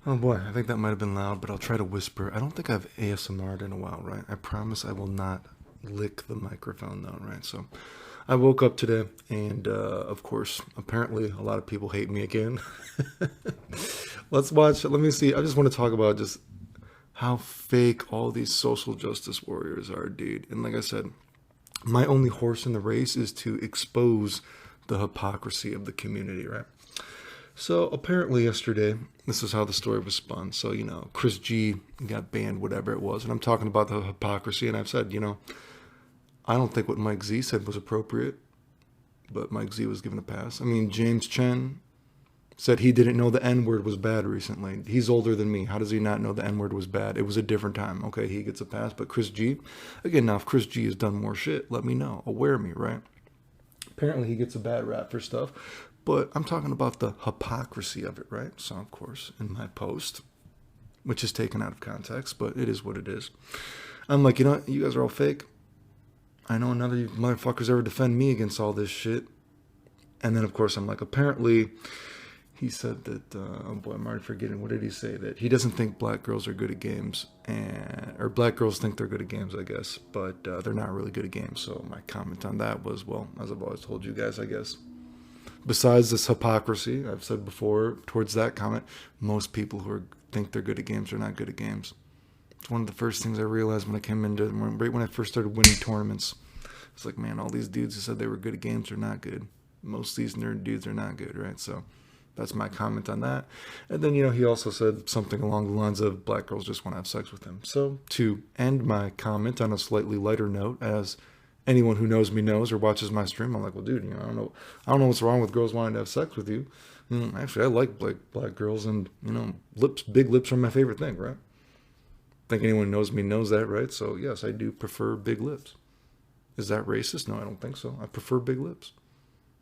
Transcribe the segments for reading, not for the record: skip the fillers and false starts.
Oh boy, I think that might have been loud, but I'll try to whisper. I don't think I've ASMR'd in a while, right? I promise I will not lick the microphone though, right? So I woke up today and of course, apparently a lot of people hate me again. Let's watch, let me see. I just want to talk about just how fake all these social justice warriors are, dude. And like I said, my only horse in the race is to expose the hypocrisy of the community, right? So apparently yesterday, this is how the story was spun. So, Chris G got banned, whatever it was. And I'm talking about the hypocrisy. And I've said, I don't think what Mike Z said was appropriate, but Mike Z was given a pass. I mean, James Chen said he didn't know the N word was bad recently. He's older than me. How does he not know the N word was bad? It was a different time. Okay, he gets a pass. But Chris G, again, now if Chris G has done more shit, let me know. Aware me, right? Apparently he gets a bad rap for stuff. But I'm talking about the hypocrisy of it, right? So, of course, in my post, which is taken out of context, but it is what it is. I'm like, you guys are all fake. I know none of you motherfuckers ever defend me against all this shit. And then, of course, I'm like, apparently, he said that, oh boy, I'm already forgetting. What did he say? That he doesn't think black girls are good at games, or black girls think they're good at games, I guess, but they're not really good at games. So my comment on that was, well, as I've always told you guys, I guess, besides this hypocrisy, I've said before, towards that comment, most people who think they're good at games are not good at games. It's one of the first things I realized when I came into, right when I first started winning tournaments. It's like, man, all these dudes who said they were good at games are not good. Most of these nerd dudes are not good, right? So that's my comment on that. And then, he also said something along the lines of black girls just want to have sex with him. So to end my comment on a slightly lighter note, as anyone who knows me knows or watches my stream, I'm like, well, dude, I don't know what's wrong with girls wanting to have sex with you. Actually, I like black girls, and big lips are my favorite thing, right? I think anyone who knows me knows that, right? So yes, I do prefer big lips. Is that racist? No, I don't think so. I prefer big lips.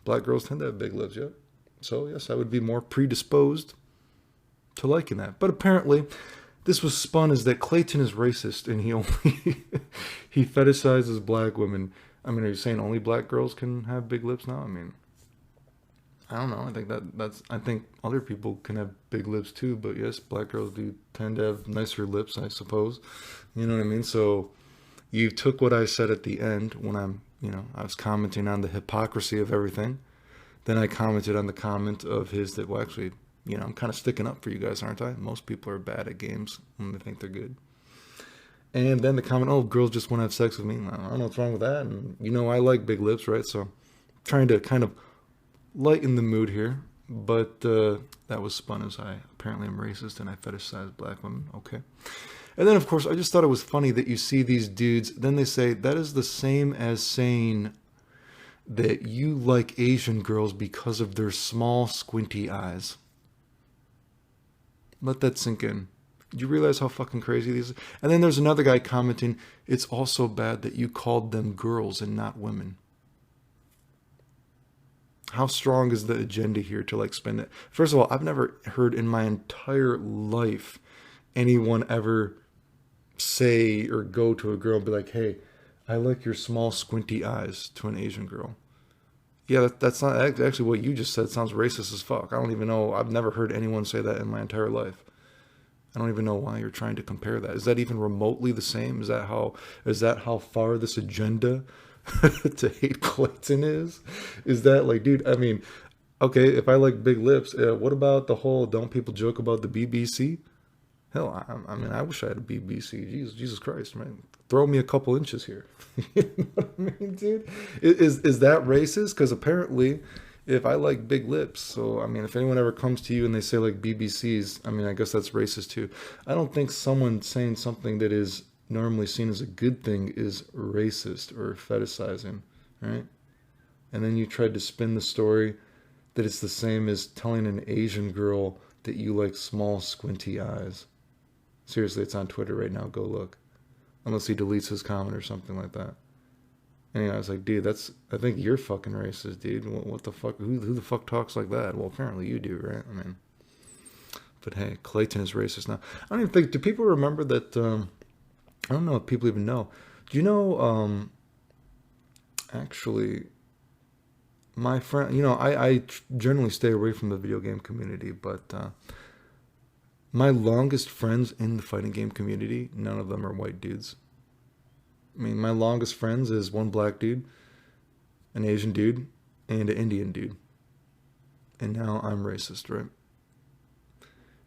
Black girls tend to have big lips, yeah. So yes, I would be more predisposed to liking that. But apparently, this was spun as that Clayton is racist and he only he fetishizes black women. I mean, are you saying only black girls can have big lips now? I mean, I don't know. I think I think other people can have big lips too, but yes, black girls do tend to have nicer lips, I suppose. You know what I mean? So you took what I said at the end when I was commenting on the hypocrisy of everything. Then I commented on the comment of his that, well, actually, I'm kind of sticking up for you guys, aren't I? Most people are bad at games when they think they're good. And then the comment, oh, girls just want to have sex with me. I don't know what's wrong with that. And, I like big lips, right? So trying to kind of lighten the mood here. But that was spun as I apparently am racist and I fetishize black women. Okay. And then, of course, I just thought it was funny that you see these dudes. Then they say that is the same as saying that you like Asian girls because of their small, squinty eyes. Let that sink in. Do you realize how fucking crazy these are? And then there's another guy commenting, it's also bad that you called them girls and not women. How strong is the agenda here to spend it? First of all, I've never heard in my entire life anyone ever say or go to a girl and be like, hey, I like your small squinty eyes, to an Asian girl. Yeah, that's not actually what you just said. Sounds racist as fuck. I don't even know. I've never heard anyone say that in my entire life. I don't even know why you're trying to compare that. Is that even remotely the same? Is that how far this agenda to hate Clayton is? Is that dude, I mean, okay, if I like big lips, what about the whole don't people joke about the BBC? Hell, I mean, I wish I had a BBC. Jesus Christ, man. Throw me a couple inches here. You know what I mean, dude? Is that racist? Because apparently, if I like big lips, so, I mean, if anyone ever comes to you and they say BBCs, I mean, I guess that's racist too. I don't think someone saying something that is normally seen as a good thing is racist or fetishizing, right? And then you tried to spin the story that it's the same as telling an Asian girl that you like small, squinty eyes. Seriously, it's on Twitter right now. Go look. Unless he deletes his comment or something like that. And I was like, dude, I think you're fucking racist, dude. What the fuck? Who the fuck talks like that? Well, apparently you do, right? I mean, but hey, Clayton is racist now. I don't even think, do people remember that, I don't know if people even know. Do you know, actually, my friend, I generally stay away from the video game community, but My longest friends in the fighting game community, none of them are white dudes. I mean, my longest friends is one black dude, an Asian dude, and an Indian dude. And now I'm racist, right?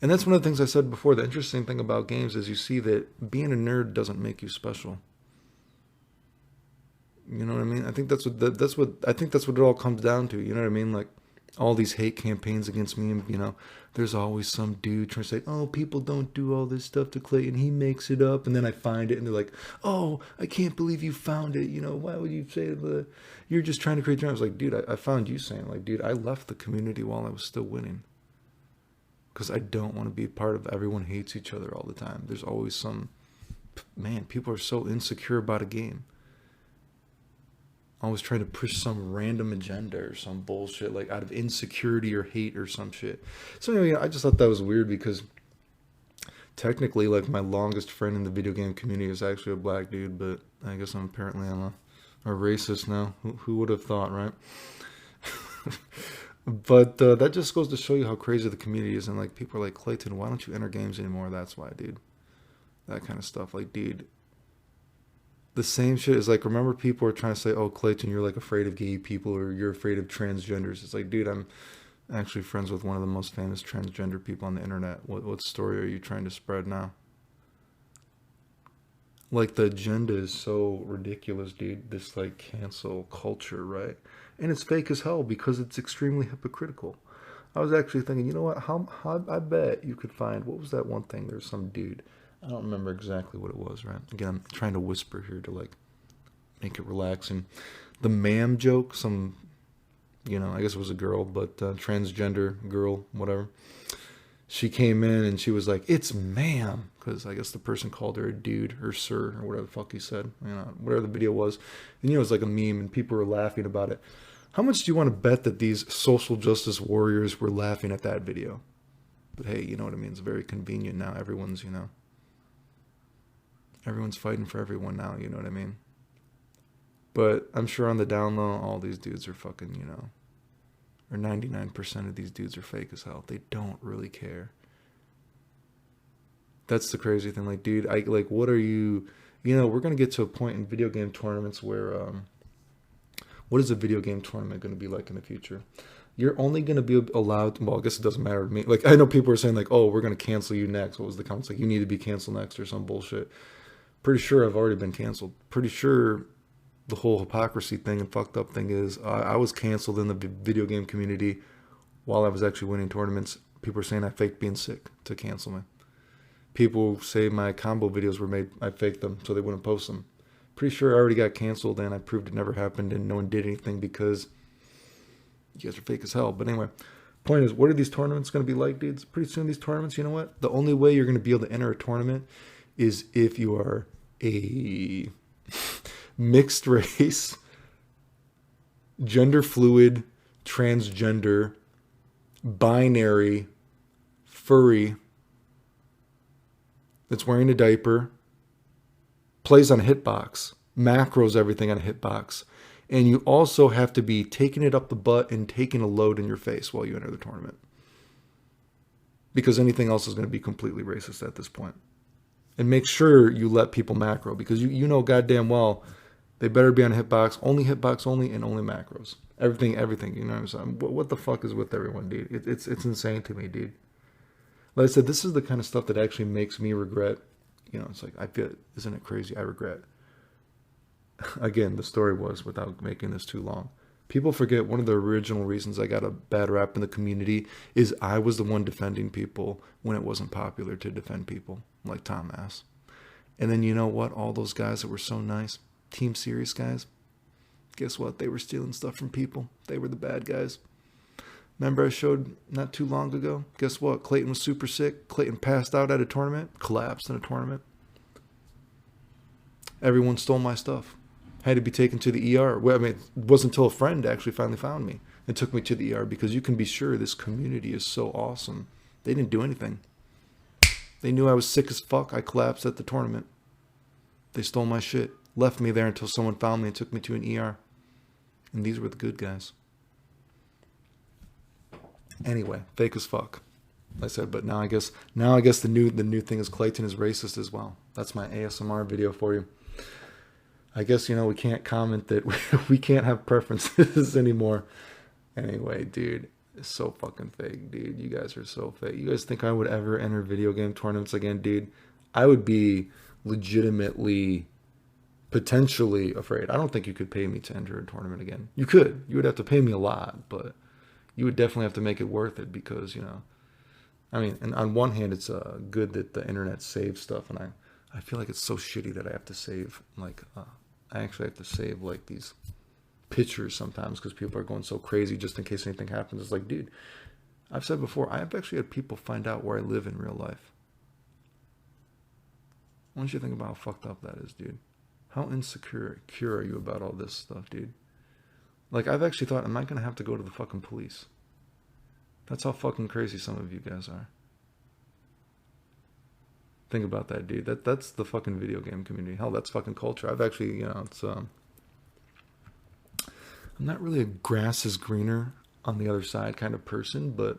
And that's one of the things I said before. The interesting thing about games is you see that being a nerd doesn't make you special. You know what I mean? I think that's what it all comes down to. You know what I mean? Like all these hate campaigns against me, and you know, there's always some dude trying to say, "Oh, people don't do all this stuff to Clayton. He makes it up." And then I find it, and they're like, "Oh, I can't believe you found it. You know, why would you say that? You're just trying to create drama." I was like, dude, I found you saying, like, dude, I left the community while I was still winning. Because I don't want to be part of everyone hates each other all the time. There's always some, man, people are so insecure about a game. Always trying to push some random agenda or some bullshit, like out of insecurity or hate or some shit. So anyway, I just thought that was weird because technically, like, my longest friend in the video game community is actually a black dude, but I guess I'm a racist now. Who would have thought, right? But that just goes to show you how crazy the community is. And like, people are like, Clayton, why don't you enter games anymore? That's why, dude. That kind of stuff. Like, dude, the same shit is like, remember people are trying to say, oh, Clayton, you're like afraid of gay people or you're afraid of transgenders. It's like, dude, I'm actually friends with one of the most famous transgender people on the internet. What story are you trying to spread now? Like, the agenda is so ridiculous, dude. This like cancel culture, right? And it's fake as hell because it's extremely hypocritical. I was actually thinking, you know what? How I bet you could find, what was that one thing? There's some dude. I don't remember exactly what it was, right? Again, I'm trying to whisper here to like make it relaxing. The ma'am joke, some, you know, I guess it was a girl, but transgender girl, whatever. She came in and she was like, it's ma'am, because I guess the person called her a dude or sir or whatever the fuck he said, you know, whatever the video was. And you know, it was like a meme and people were laughing about it. How much do you want to bet that these social justice warriors were laughing at that video? But hey, you know what I mean? It's very convenient now. Everyone's, you know, everyone's fighting for everyone now, you know what I mean? But I'm sure on the down low, all these dudes are fucking, you know, or 99% of these dudes are fake as hell. They don't really care. That's the crazy thing. Like, dude, what are you, you know, we're going to get to a point in video game tournaments where, what is a video game tournament going to be like in the future? You're only going to be allowed, well, I guess it doesn't matter to me. Like, I know people are saying like, oh, we're going to cancel you next. What was the comments? Like, you need to be canceled next or some bullshit. Pretty sure I've already been canceled. Pretty sure the whole hypocrisy thing and fucked up thing is I was canceled in the video game community while I was actually winning tournaments. People are saying I faked being sick to cancel me. People say my combo videos were made, I faked them so they wouldn't post them. Pretty sure I already got canceled and I proved it never happened and no one did anything because you guys are fake as hell. But anyway, point is, what are these tournaments going to be like, dudes? Pretty soon these tournaments, you know what? The only way you're going to be able to enter a tournament is if you are a mixed race, gender fluid, transgender, binary, furry, that's wearing a diaper, plays on a hitbox, macros everything on a hitbox, and you also have to be taking it up the butt and taking a load in your face while you enter the tournament. Because anything else is going to be completely racist at this point. And make sure you let people macro, because you know goddamn well they better be on hitbox only, and only macros. Everything, you know what I'm saying? What the fuck is with everyone, dude? It's insane to me, dude. Like I said, this is the kind of stuff that actually makes me regret. You know, it's like, I feel, isn't it crazy? I regret. Again, the story was, without making this too long, people forget one of the original reasons I got a bad rap in the community is I was the one defending people when it wasn't popular to defend people, like Tom Ass. And then you know what? All those guys that were so nice, Team Serious guys, guess what? They were stealing stuff from people. They were the bad guys. Remember I showed not too long ago? Guess what? Clayton was super sick. Clayton passed out at a tournament, collapsed in a tournament. Everyone stole my stuff. Had to be taken to the ER. Well, I mean, it wasn't until a friend actually finally found me and took me to the ER, because you can be sure this community is so awesome. They didn't do anything. They knew I was sick as fuck. I collapsed at the tournament. They stole my shit. Left me there until someone found me and took me to an ER. And these were the good guys. Anyway, fake as fuck. Like I said, but now I guess the new thing is Clayton is racist as well. That's my ASMR video for you. I guess, you know, we can't comment that we can't have preferences anymore. Anyway, dude, it's so fucking fake, dude. You guys are so fake. You guys think I would ever enter video game tournaments again, dude? I would be legitimately, potentially afraid. I don't think you could pay me to enter a tournament again. You could. You would have to pay me a lot, but you would definitely have to make it worth it because, you know, I mean, and on one hand, it's good that the internet saves stuff, and I feel like it's so shitty that I have to save, like, I actually have to save, like, these pictures sometimes because people are going so crazy just in case anything happens. It's like, dude, I've said before, I've actually had people find out where I live in real life. Why don't you think about how fucked up that is, dude? How insecure are you about all this stuff, dude? Like, I've actually thought, am I going to have to go to the fucking police? That's how fucking crazy some of you guys are. Think about that, dude. That's the fucking video game community. Hell, that's fucking culture. I've actually, you know, it's I'm not really a grass is greener on the other side kind of person, but,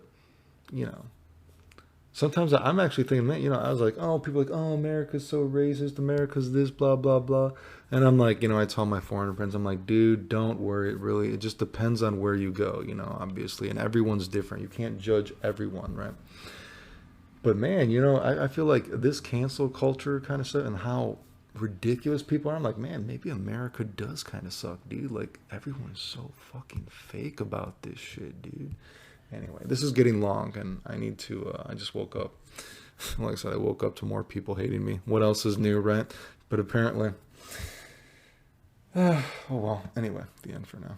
you know, sometimes I'm actually thinking, man, you know, I was like, oh, people are like, oh, America's so racist, America's this, blah, blah, blah. And I'm like, you know, I tell my foreigner friends, I'm like, dude, don't worry. It just depends on where you go, you know, obviously. And everyone's different. You can't judge everyone, right? But man, you know, I feel like this cancel culture kind of stuff and how ridiculous people are. I'm like, man, maybe America does kind of suck, dude. Like, everyone's so fucking fake about this shit, dude. Anyway, this is getting long, and I need to, I just woke up. Like I said, I woke up to more people hating me. What else is new, right? But apparently, oh well, anyway, the end for now.